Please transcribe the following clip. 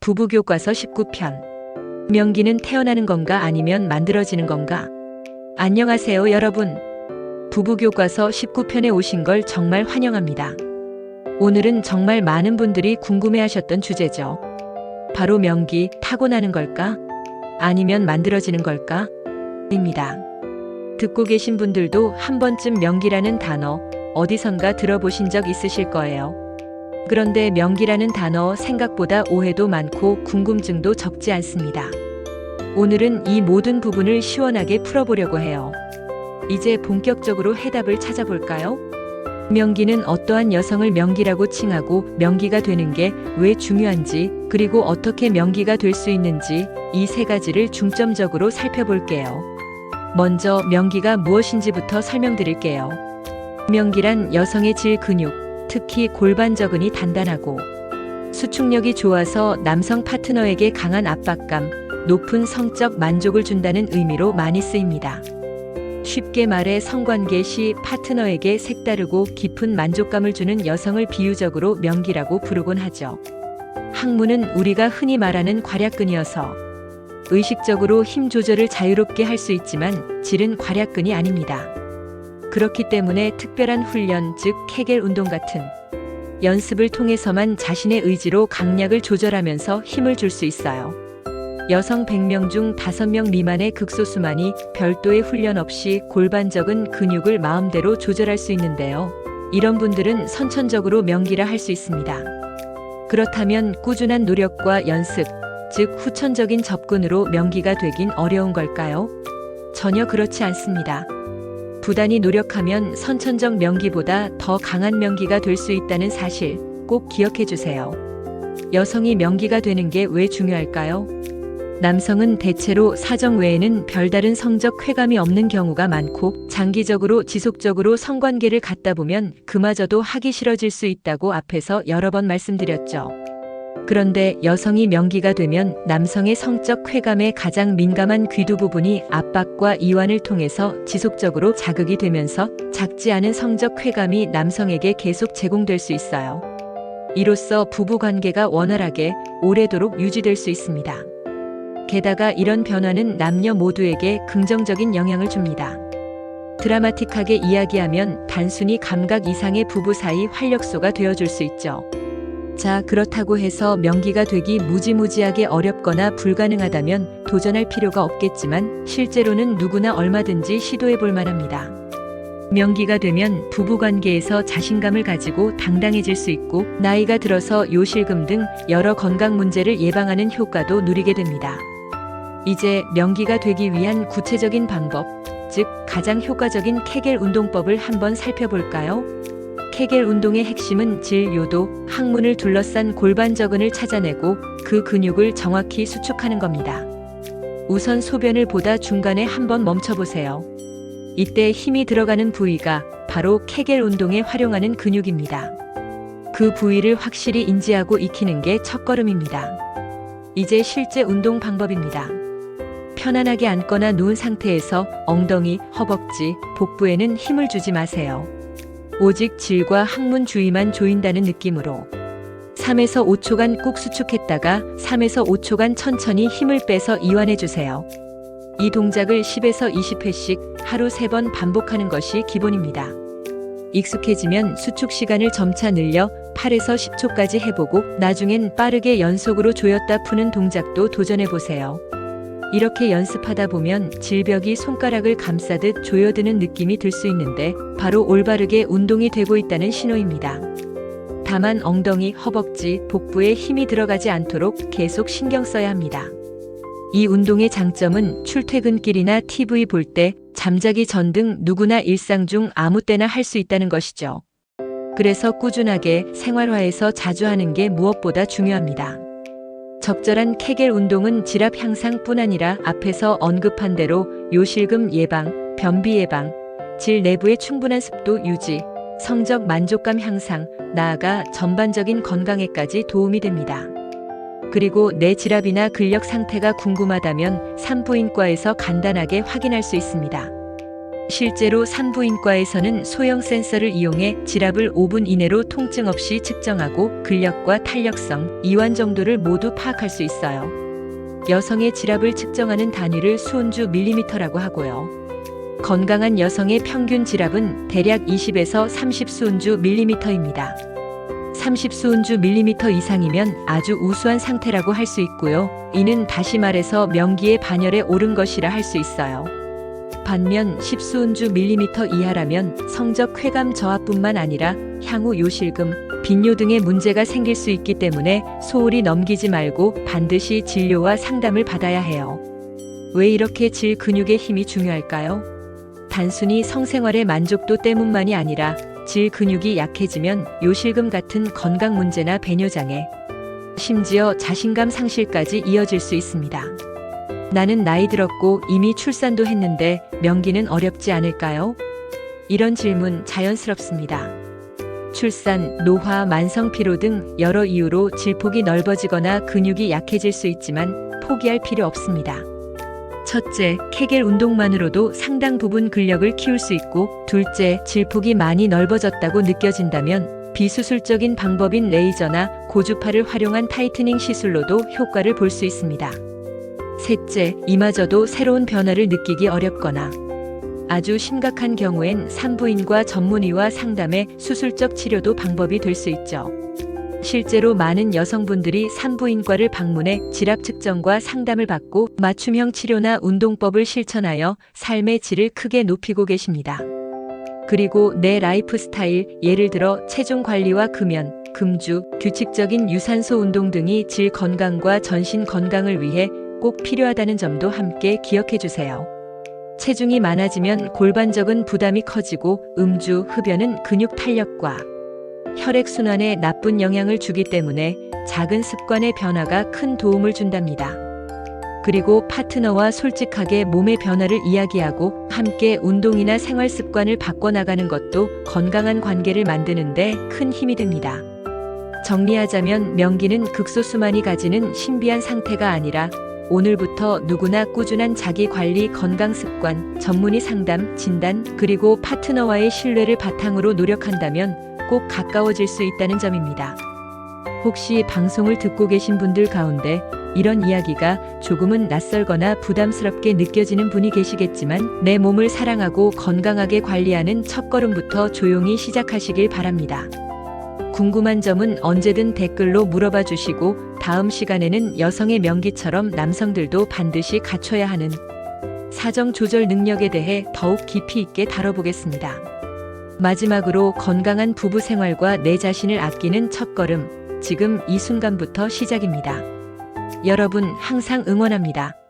부부교과서 19편. 명기는 태어나는 건가 아니면 만들어지는 건가? 안녕하세요 여러분. 부부교과서 19편에 오신 걸 정말 환영합니다. 오늘은 정말 많은 분들이 궁금해하셨던 주제죠. 바로 명기, 타고나는 걸까? 아니면 만들어지는 걸까? 입니다. 듣고 계신 분들도 한 번쯤 명기라는 단어 어디선가 들어보신 적 있으실 거예요. 그런데 명기라는 단어 생각보다 오해도 많고 궁금증도 적지 않습니다. 오늘은 이 모든 부분을 시원하게 풀어보려고 해요. 이제 본격적으로 해답을 찾아볼까요? 명기는 어떠한 여성을 명기라고 칭하고 명기가 되는 게 왜 중요한지, 그리고 어떻게 명기가 될 수 있는지 이 세 가지를 중점적으로 살펴볼게요. 먼저 명기가 무엇인지부터 설명드릴게요. 명기란 여성의 질 근육, 특히 골반저근이 단단하고 수축력이 좋아서 남성 파트너에게 강한 압박감, 높은 성적 만족을 준다는 의미로 많이 쓰입니다. 쉽게 말해 성관계 시 파트너에게 색다르고 깊은 만족감을 주는 여성을 비유적으로 명기라고 부르곤 하죠. 항문은 우리가 흔히 말하는 괄약근이어서 의식적으로 힘 조절을 자유롭게 할 수 있지만 질은 괄약근이 아닙니다. 그렇기 때문에 특별한 훈련, 즉 케겔 운동 같은 연습을 통해서만 자신의 의지로 강약을 조절하면서 힘을 줄 수 있어요. 여성 100명 중 5명 미만의 극소수만이 별도의 훈련 없이 골반적인 근육을 마음대로 조절할 수 있는데요. 이런 분들은 선천적으로 명기라 할 수 있습니다. 그렇다면 꾸준한 노력과 연습, 즉 후천적인 접근으로 명기가 되긴 어려운 걸까요? 전혀 그렇지 않습니다. 부단히 노력하면 선천적 명기보다 더 강한 명기가 될 수 있다는 사실 꼭 기억해 주세요. 여성이 명기가 되는 게 왜 중요할까요? 남성은 대체로 사정 외에는 별다른 성적 쾌감이 없는 경우가 많고 장기적으로 지속적으로 성관계를 갖다 보면 그마저도 하기 싫어질 수 있다고 앞에서 여러 번 말씀드렸죠. 그런데 여성이 명기가 되면 남성의 성적 쾌감에 가장 민감한 귀두 부분이 압박과 이완을 통해서 지속적으로 자극이 되면서 작지 않은 성적 쾌감이 남성에게 계속 제공될 수 있어요. 이로써 부부 관계가 원활하게 오래도록 유지될 수 있습니다. 게다가 이런 변화는 남녀 모두에게 긍정적인 영향을 줍니다. 드라마틱하게 이야기하면 단순히 감각 이상의 부부 사이 활력소가 되어줄 수 있죠. 자, 그렇다고 해서 명기가 되기 무지무지하게 어렵거나 불가능하다면 도전할 필요가 없겠지만 실제로는 누구나 얼마든지 시도해 볼 만합니다. 명기가 되면 부부관계에서 자신감을 가지고 당당해질 수 있고 나이가 들어서 요실금 등 여러 건강 문제를 예방하는 효과도 누리게 됩니다. 이제 명기가 되기 위한 구체적인 방법, 즉 가장 효과적인 케겔 운동법을 한번 살펴볼까요? 케겔 운동의 핵심은 질, 요도, 항문을 둘러싼 골반저근을 찾아내고 그 근육을 정확히 수축하는 겁니다. 우선 소변을 보다 중간에 한번 멈춰보세요. 이때 힘이 들어가는 부위가 바로 케겔 운동에 활용하는 근육입니다. 그 부위를 확실히 인지하고 익히는 게 첫걸음입니다. 이제 실제 운동 방법입니다. 편안하게 앉거나 누운 상태에서 엉덩이, 허벅지, 복부에는 힘을 주지 마세요. 오직 질과 항문 주위만 조인다는 느낌으로 3에서 5초간 꾹 수축했다가 3에서 5초간 천천히 힘을 빼서 이완해주세요. 이 동작을 10에서 20회씩 하루 3번 반복하는 것이 기본입니다. 익숙해지면 수축 시간을 점차 늘려 8에서 10초까지 해보고 나중엔 빠르게 연속으로 조였다 푸는 동작도 도전해보세요. 이렇게 연습하다 보면 질벽이 손가락을 감싸듯 조여드는 느낌이 들 수 있는데 바로 올바르게 운동이 되고 있다는 신호입니다. 다만 엉덩이, 허벅지, 복부에 힘이 들어가지 않도록 계속 신경 써야 합니다. 이 운동의 장점은 출퇴근길이나 TV 볼 때, 잠자기 전 등 누구나 일상 중 아무 때나 할 수 있다는 것이죠. 그래서 꾸준하게 생활화해서 자주 하는 게 무엇보다 중요합니다. 적절한 케겔 운동은 질압 향상뿐 아니라 앞에서 언급한 대로 요실금 예방, 변비 예방, 질 내부의 충분한 습도 유지, 성적 만족감 향상, 나아가 전반적인 건강에까지 도움이 됩니다. 그리고 내 질압이나 근력 상태가 궁금하다면 산부인과에서 간단하게 확인할 수 있습니다. 실제로 산부인과에서는 소형 센서를 이용해 지압을 5분 이내로 통증 없이 측정하고 근력과 탄력성, 이완 정도를 모두 파악할 수 있어요. 여성의 지압을 측정하는 단위를 수은주 밀리미터라고 하고요. 건강한 여성의 평균 지압은 대략 20에서 30 수은주 밀리미터입니다. 30 수은주 밀리미터 이상이면 아주 우수한 상태라고 할 수 있고요. 이는 다시 말해서 명기의 반열에 오른 것이라 할 수 있어요. 반면 10 수은주 밀리미터 이하라면 성적 쾌감 저하뿐만 아니라 향후 요실금, 빈뇨 등의 문제가 생길 수 있기 때문에 소홀히 넘기지 말고 반드시 진료와 상담을 받아야 해요. 왜 이렇게 질 근육의 힘이 중요할까요? 단순히 성생활의 만족도 때문만이 아니라 질 근육이 약해지면 요실금 같은 건강 문제나 배뇨장애, 심지어 자신감 상실까지 이어질 수 있습니다. 나는 나이 들었고 이미 출산도 했는데 명기는 어렵지 않을까요? 이런 질문 자연스럽습니다. 출산, 노화, 만성 피로 등 여러 이유로 질폭이 넓어지거나 근육이 약해질 수 있지만 포기할 필요 없습니다. 첫째, 케겔 운동만으로도 상당 부분 근력을 키울 수 있고, 둘째, 질폭이 많이 넓어졌다고 느껴진다면 비수술적인 방법인 레이저나 고주파를 활용한 타이트닝 시술로도 효과를 볼 수 있습니다. 셋째, 이마저도 새로운 변화를 느끼기 어렵거나 아주 심각한 경우엔 산부인과 전문의와 상담해 수술적 치료도 방법이 될 수 있죠. 실제로 많은 여성분들이 산부인과를 방문해 질압 측정과 상담을 받고 맞춤형 치료나 운동법을 실천하여 삶의 질을 크게 높이고 계십니다. 그리고 내 라이프 스타일, 예를 들어 체중 관리와 금연, 금주, 규칙적인 유산소 운동 등이 질 건강과 전신 건강을 위해 꼭 필요하다는 점도 함께 기억해 주세요. 체중이 많아지면 골반적인 부담이 커지고 음주, 흡연은 근육 탄력과 혈액순환에 나쁜 영향을 주기 때문에 작은 습관의 변화가 큰 도움을 준답니다. 그리고 파트너와 솔직하게 몸의 변화를 이야기하고 함께 운동이나 생활 습관을 바꿔나가는 것도 건강한 관계를 만드는데 큰 힘이 됩니다. 정리하자면 명기는 극소수만이 가지는 신비한 상태가 아니라 오늘부터 누구나 꾸준한 자기 관리, 건강 습관, 전문의 상담, 진단, 그리고 파트너와의 신뢰를 바탕으로 노력한다면 꼭 가까워질 수 있다는 점입니다. 혹시 방송을 듣고 계신 분들 가운데 이런 이야기가 조금은 낯설거나 부담스럽게 느껴지는 분이 계시겠지만 내 몸을 사랑하고 건강하게 관리하는 첫걸음부터 조용히 시작하시길 바랍니다. 궁금한 점은 언제든 댓글로 물어봐 주시고 다음 시간에는 여성의 명기처럼 남성들도 반드시 갖춰야 하는 사정 조절 능력에 대해 더욱 깊이 있게 다뤄보겠습니다. 마지막으로 건강한 부부 생활과 내 자신을 아끼는 첫걸음, 지금 이 순간부터 시작입니다. 여러분 항상 응원합니다.